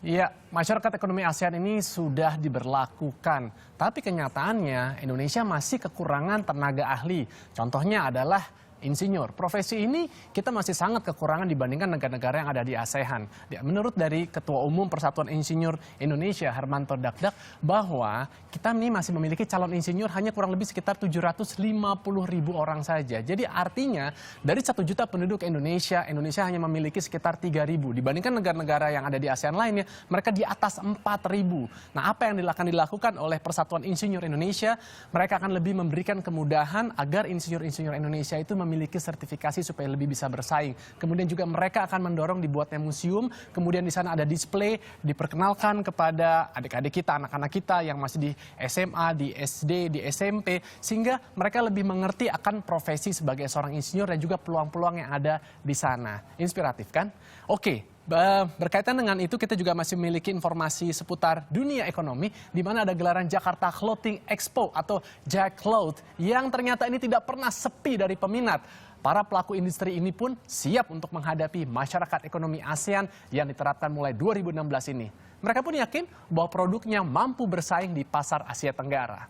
Ya, masyarakat ekonomi ASEAN ini sudah diberlakukan. Tapi kenyataannya Indonesia masih kekurangan tenaga ahli. Contohnya adalah insinyur. Profesi ini kita masih sangat kekurangan dibandingkan negara-negara yang ada di ASEAN. Menurut dari Ketua Umum Persatuan Insinyur Indonesia, Hermanto Dakdak, bahwa kita ini masih memiliki calon insinyur hanya kurang lebih sekitar 750.000 orang saja. Jadi artinya dari 1 juta penduduk Indonesia hanya memiliki sekitar 3.000. Dibandingkan negara-negara yang ada di ASEAN lainnya, mereka di atas 4.000. Nah, apa yang akan dilakukan oleh Persatuan Insinyur Indonesia? Mereka akan lebih memberikan kemudahan agar insinyur-insinyur Indonesia itu memiliki sertifikasi supaya lebih bisa bersaing. Kemudian juga mereka akan mendorong dibuatnya museum, kemudian di sana ada display, diperkenalkan kepada adik-adik kita, anak-anak kita yang masih di SMA, di SD, di SMP, sehingga mereka lebih mengerti akan profesi sebagai seorang insinyur dan juga peluang-peluang yang ada di sana. Inspiratif kan? Oke. Berkaitan dengan itu kita juga masih memiliki informasi seputar dunia ekonomi di mana ada gelaran Jakarta Clothing Expo atau JCloth yang ternyata ini tidak pernah sepi dari peminat. Para pelaku industri ini pun siap untuk menghadapi masyarakat ekonomi ASEAN yang diterapkan mulai 2016 ini. Mereka pun yakin bahwa produknya mampu bersaing di pasar Asia Tenggara.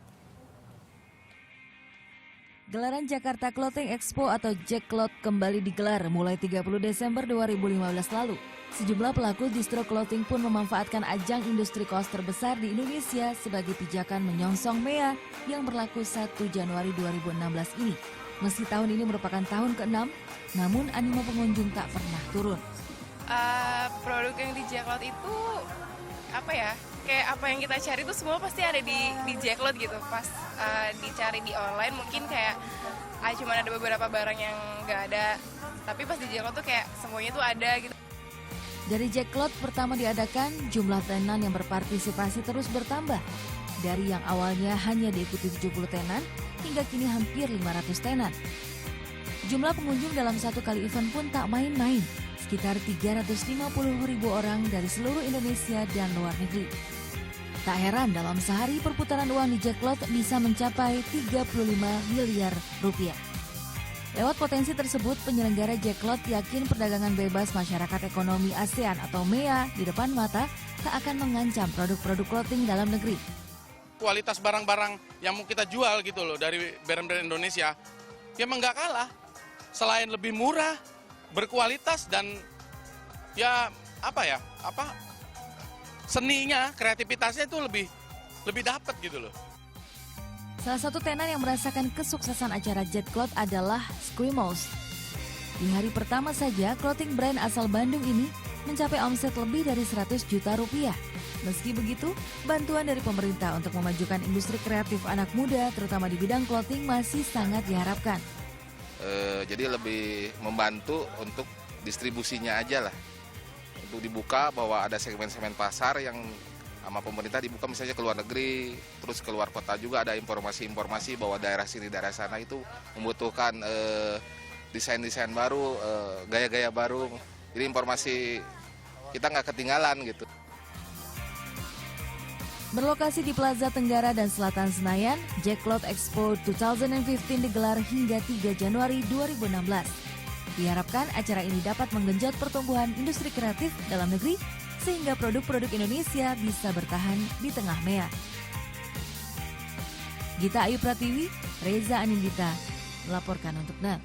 Gelaran Jakarta Clothing Expo atau JCloth kembali digelar mulai 30 Desember 2015 lalu. Sejumlah pelaku distro clothing pun memanfaatkan ajang industri kaos terbesar di Indonesia sebagai pijakan menyongsong MEA yang berlaku 1 Januari 2016 ini. Meski tahun ini merupakan tahun ke-6, namun animo pengunjung tak pernah turun. Produk yang di JCloth itu kayak apa yang kita cari itu semua pasti ada di JCloth gitu. Pas dicari di online mungkin kayak cuma ada beberapa barang yang nggak ada, tapi pas di JCloth tuh kayak semuanya tuh ada gitu. Dari JCloth pertama diadakan, jumlah tenan yang berpartisipasi terus bertambah. Dari yang awalnya hanya diikuti 70 tenan, hingga kini hampir 500 tenan. Jumlah pengunjung dalam satu kali event pun tak main-main, sekitar 350.000 orang dari seluruh Indonesia dan luar negeri. Tak heran dalam sehari perputaran uang di JCloth bisa mencapai 35 miliar rupiah. Lewat potensi tersebut, penyelenggara JCloth yakin perdagangan bebas masyarakat ekonomi ASEAN atau MEA di depan mata tak akan mengancam produk-produk clothing dalam negeri. Kualitas barang-barang yang mau kita jual gitu loh dari brand-brand Indonesia, ya emang nggak kalah. Selain lebih murah, berkualitas dan seninya, kreativitasnya itu lebih dapat gitu loh. Salah satu tenan yang merasakan kesuksesan acara JCloth adalah Squimos. Di hari pertama saja, clothing brand asal Bandung ini mencapai omset lebih dari 100 juta rupiah. Meski begitu, bantuan dari pemerintah untuk memajukan industri kreatif anak muda, terutama di bidang clothing, masih sangat diharapkan. Jadi lebih membantu untuk distribusinya aja lah. Untuk dibuka bahwa ada segmen-segmen pasar yang sama pemerintah dibuka misalnya ke luar negeri, terus keluar kota juga ada informasi-informasi bahwa daerah sini, daerah sana itu membutuhkan desain-desain baru, gaya-gaya baru. Jadi informasi kita nggak ketinggalan gitu. Berlokasi di Plaza Tenggara dan Selatan Senayan, JCloth Expo 2015 digelar hingga 3 Januari 2016. Diharapkan acara ini dapat menggenjot pertumbuhan industri kreatif dalam negeri sehingga produk-produk Indonesia bisa bertahan di tengah MEA. Gita Ayu Pratiwi, Reza Anindita melaporkan untuk NET.